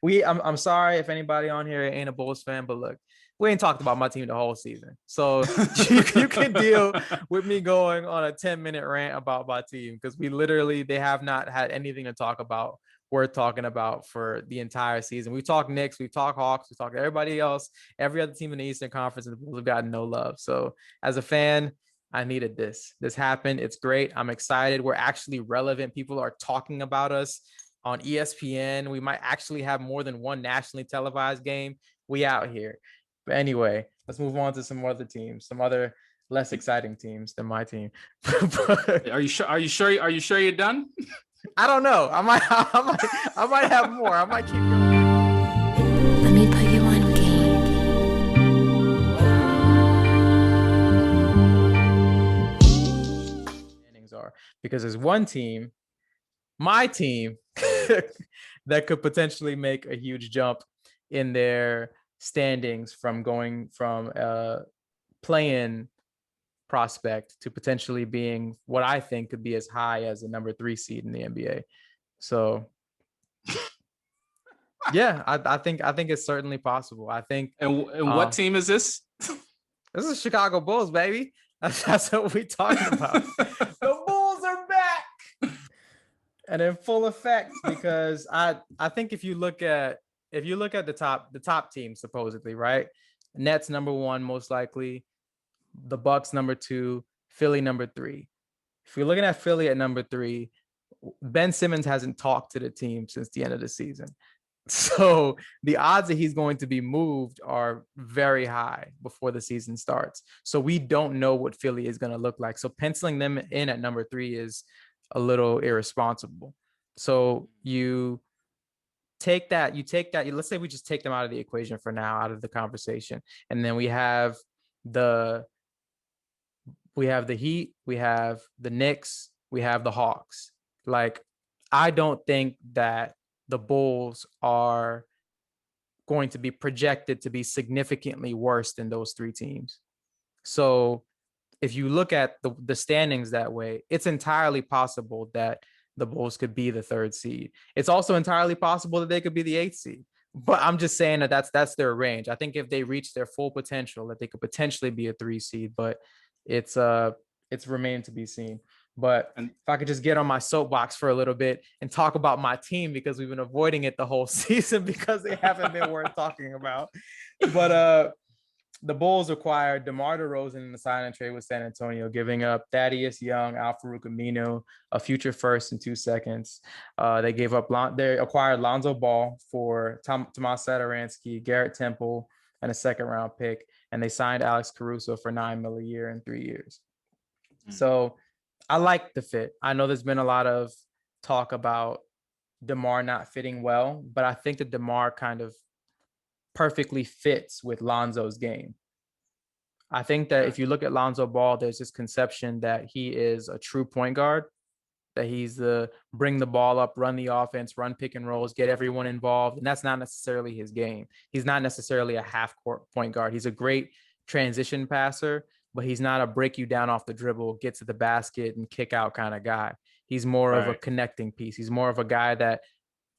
I'm sorry if anybody on here ain't a Bulls fan, but look, we ain't talked about my team the whole season. So you can deal with me going on a 10-minute rant about my team because they have not had anything to talk about. We're talking about for the entire season. We talk Knicks, we talk Hawks, we talk everybody else, every other team in the Eastern Conference, and the Bulls have gotten no love. So as a fan, I needed this. This happened. It's great. I'm excited. We're actually relevant. People are talking about us on ESPN. We might actually have more than one nationally televised game. We out here. But anyway, let's move on to some other teams, some other less exciting teams than my team. Are you sure? Are you sure? Are you sure you're done? I don't know. I might have more. I might keep going. Let me put you on game. Standings are because there's one team, my team, that could potentially make a huge jump in their standings from going from playing prospect to potentially being what I think could be as high as a number 3 seed in the NBA. So yeah, I think it's certainly possible. I think And what team is this? This is Chicago Bulls, baby. That's what we talking about. The Bulls are back and in full effect because I think if you look at the top team supposedly, right? Nets number 1 most likely, the Bucks number 2, Philly number 3. If you're looking at Philly at number 3, Ben Simmons hasn't talked to the team since the end of the season. So the odds that he's going to be moved are very high before the season starts. So we don't know what Philly is going to look like. So penciling them in at number 3 is a little irresponsible. So let's say we just take them out of the equation for now, out of the conversation. And then the we have the Heat, we have the Knicks, we have the Hawks. Like, I don't think that the Bulls are going to be projected to be significantly worse than those 3 teams. So if you look at the standings that way, it's entirely possible that the Bulls could be the 3rd seed. It's also entirely possible that they could be the 8th seed. But I'm just saying that that's their range. I think if they reach their full potential, that they could potentially be a 3 seed, but it's remained to be seen. But if I could just get on my soapbox for a little bit and talk about my team because we've been avoiding it the whole season because they haven't been worth talking about. But the Bulls acquired DeMar DeRozan in the sign and trade with San Antonio, giving up Thaddeus Young, Al-Farouq Aminu, a future first and 2 seconds. They acquired Lonzo Ball for Tomas Satoransky, Garrett Temple, and a 2nd round pick. And they signed Alex Caruso for $9 million a year in 3 years. So I like the fit. I know there's been a lot of talk about DeMar not fitting well, but I think that DeMar kind of perfectly fits with Lonzo's game. I think that if you look at Lonzo Ball, there's this conception that he is a true point guard, that he's the bring the ball up, run the offense, run pick and rolls, get everyone involved. And that's not necessarily his game. He's not necessarily a half court point guard. He's a great transition passer, but he's not a break you down off the dribble, get to the basket and kick out kind of guy. He's more of a connecting piece. He's more of a guy that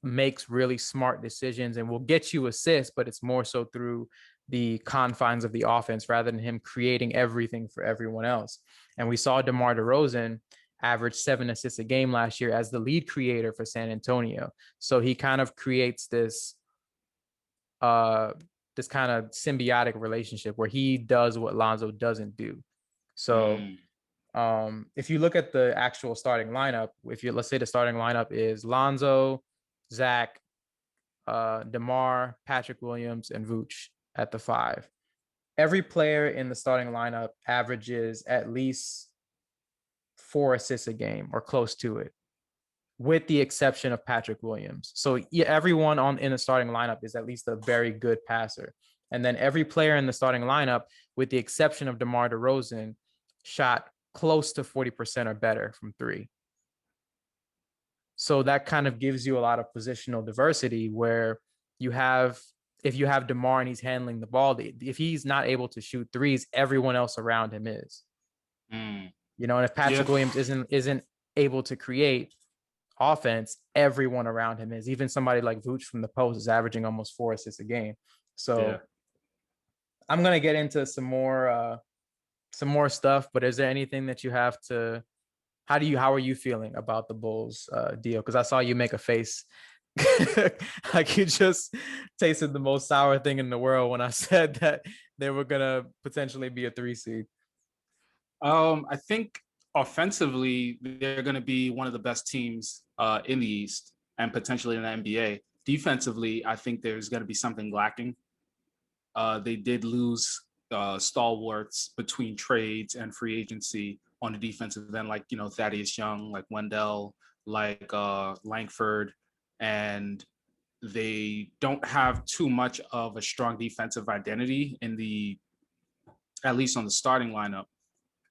makes really smart decisions and will get you assists, but it's more so through the confines of the offense rather than him creating everything for everyone else. And we saw DeMar DeRozan average 7 assists a game last year as the lead creator for San Antonio. So he kind of creates this kind of symbiotic relationship where he does what Lonzo doesn't do. So if you look at the actual starting lineup, let's say the starting lineup is Lonzo, Zach, DeMar, Patrick Williams, and Vooch at the 5. Every player in the starting lineup averages at least 4 assists a game or close to it, with the exception of Patrick Williams. So everyone in the starting lineup is at least a very good passer. And then every player in the starting lineup, with the exception of DeMar DeRozan, shot close to 40% or better from 3. So that kind of gives you a lot of positional diversity where if you have DeMar and he's handling the ball, if he's not able to shoot threes, everyone else around him is. And if Patrick Williams isn't able to create, offense, everyone around him is. Even somebody like Vooch from the post is averaging almost 4 assists a game. So I'm gonna get into some more stuff. But is there anything that you have to? How are you feeling about the Bulls deal? Because I saw you make a face like you just tasted the most sour thing in the world when I said that they were gonna potentially be a 3 seed. I think offensively, they're going to be one of the best teams in the East and potentially in the NBA. Defensively, I think there's going to be something lacking. They did lose stalwarts between trades and free agency on the defensive end, like, Thaddeus Young, like Wendell, like Langford, and they don't have too much of a strong defensive identity at least on the starting lineup.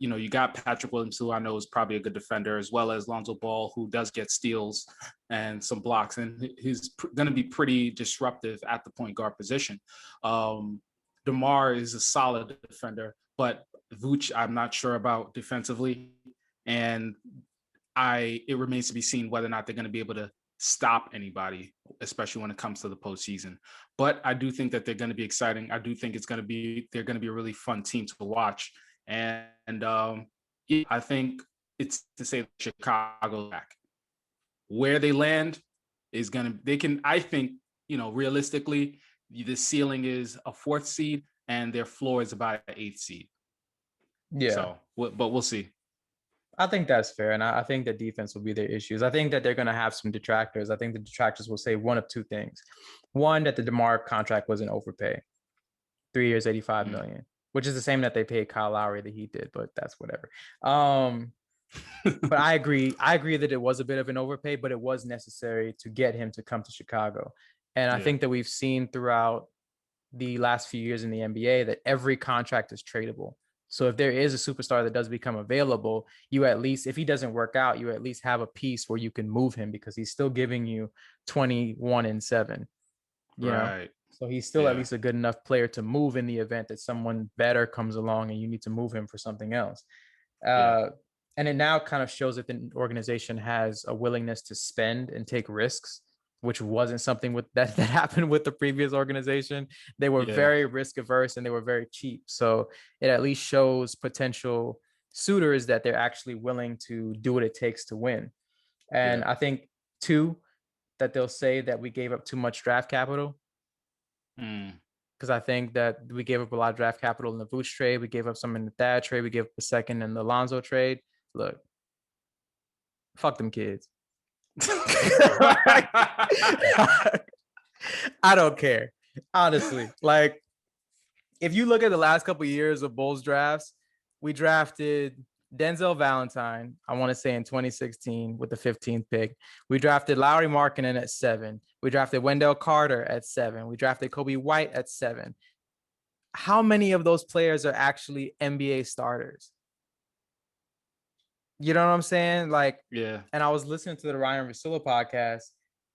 You got Patrick Williams, who I know is probably a good defender, as well as Lonzo Ball, who does get steals and some blocks, and he's going to be pretty disruptive at the point guard position. DeMar is a solid defender, but Vooch, I'm not sure about defensively, and it remains to be seen whether or not they're going to be able to stop anybody, especially when it comes to the postseason. But I do think that they're going to be exciting. I do think they're going to be a really fun team to watch. And I think it's to say Chicago back. Where they land is I think, realistically, the ceiling is a 4th seed and their floor is about an 8th seed. Yeah. So, but we'll see. I think that's fair. And I think the defense will be their issues. I think that they're going to have some detractors. I think the detractors will say one of two things. One, that the DeMar contract was an overpay. 3 years, $85 million. Which is the same that they paid Kyle Lowry that he did, but that's whatever. But I agree. I agree that it was a bit of an overpay, but it was necessary to get him to come to Chicago. And I think that we've seen throughout the last few years in the NBA that every contract is tradable. So if there is a superstar that does become available, you at least, if he doesn't work out, you at least have a piece where you can move him because he's still giving you 21 and 7. You know? So he's still at least a good enough player to move in the event that someone better comes along and you need to move him for something else. And it now kind of shows that the organization has a willingness to spend and take risks, which wasn't something that happened with the previous organization. They were very risk averse and they were very cheap. So it at least shows potential suitors that they're actually willing to do what it takes to win. And I think, two, that they'll say that we gave up too much draft capital. Because I think that we gave up a lot of draft capital in the Vooch trade. We gave up some in the Thad trade. We gave up a second in the Lonzo trade. Look, fuck them kids. I don't care. Honestly, like, if you look at the last couple of years of Bulls drafts, we drafted Denzel Valentine, I want to say in 2016 with the 15th pick. We drafted Lauri Markkanen at 7. We drafted Wendell Carter at 7. We drafted Kobe White at 7. How many of those players are actually NBA starters? You know what I'm saying? Like, and I was listening to the Ryan Russillo podcast,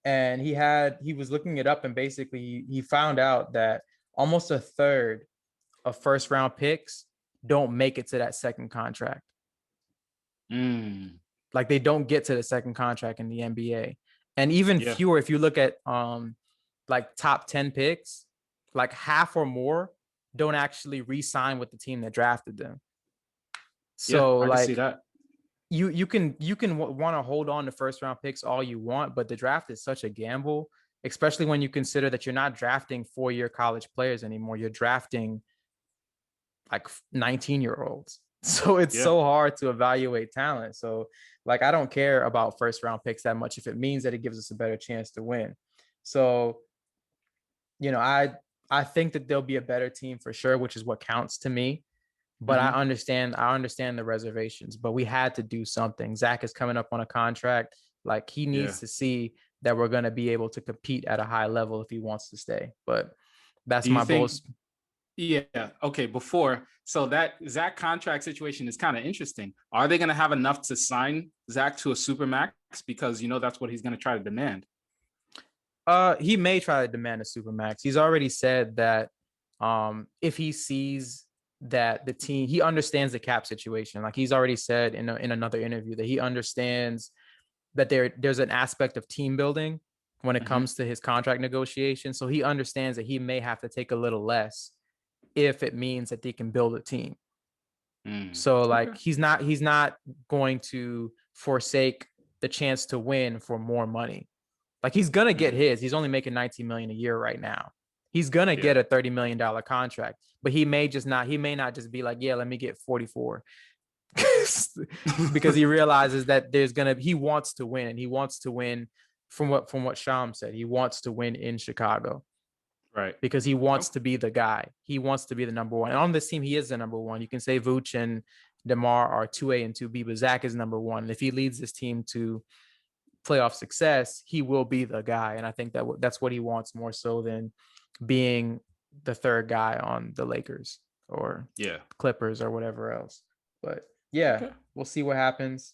and he was looking it up, and basically he found out that almost a third of first round picks don't make it to that second contract. Like, they don't get to the second contract in the NBA. And even fewer, if you look at like top 10 picks, like half or more don't actually re-sign with the team that drafted them. So I can see that. You can want to hold on to first round picks all you want, but the draft is such a gamble, especially when you consider that you're not drafting 4-year college players anymore. You're drafting like 19-year-olds. So it's so hard to evaluate talent. So, like, I don't care about first round picks that much if it means that it gives us a better chance to win. So, I think that they'll be a better team for sure, which is what counts to me. But I understand the reservations, but we had to do something. Zach is coming up on a contract. Like, he needs to see that we're going to be able to compete at a high level if he wants to stay. But that's my Bulls. Yeah. Okay. So that Zach contract situation is kind of interesting. Are they going to have enough to sign Zach to a supermax? Because, that's what he's going to try to demand. He may try to demand a supermax. He's already said that if he sees that the team, he understands the cap situation. Like, he's already said in another interview that he understands that there's an aspect of team building when it comes to his contract negotiation. So he understands that he may have to take a little less if it means that they can build a team. So like he's not going to forsake the chance to win for more money. Like he's gonna get his. He's only making $19 million a year right now. He's gonna get a $30 million contract, but he may not just be like, yeah, let me get 44. Because he realizes that he wants to win, and he wants to win from what Sham said. He wants to win in Chicago. Right. Because he wants to be the guy. He wants to be the number one. And on this team, he is the number one. You can say Vooch and DeMar are 2A and 2B, but Zach is number one. And if he leads this team to playoff success, he will be the guy. And I think that's what he wants more so than being the third guy on the Lakers or Clippers or whatever else. But we'll see what happens.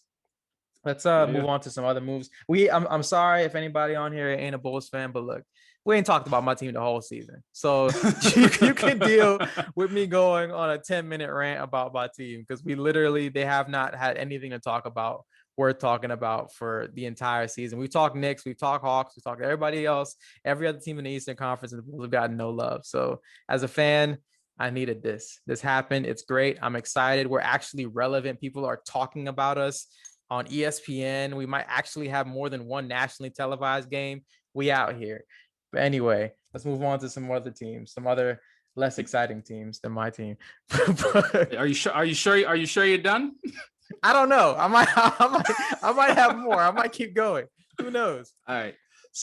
Let's move on to some other moves. I'm sorry if anybody on here ain't a Bulls fan, but look, we ain't talked about my team the whole season. So you can deal with me going on a 10-minute rant about my team, because they have not had anything to talk about worth talking about for the entire season. We've talked Knicks, we've talked Hawks, we've talked everybody else, every other team in the Eastern Conference, and the Bulls have gotten no love. So as a fan, I needed this. This happened. It's great. I'm excited. We're actually relevant. People are talking about us on ESPN. We might actually have more than one nationally televised game. We out here. But anyway, let's move on to some other teams, some other less exciting teams than my team. Are you sure you're done? I don't know. I might have more. I might keep going. Who knows? All right.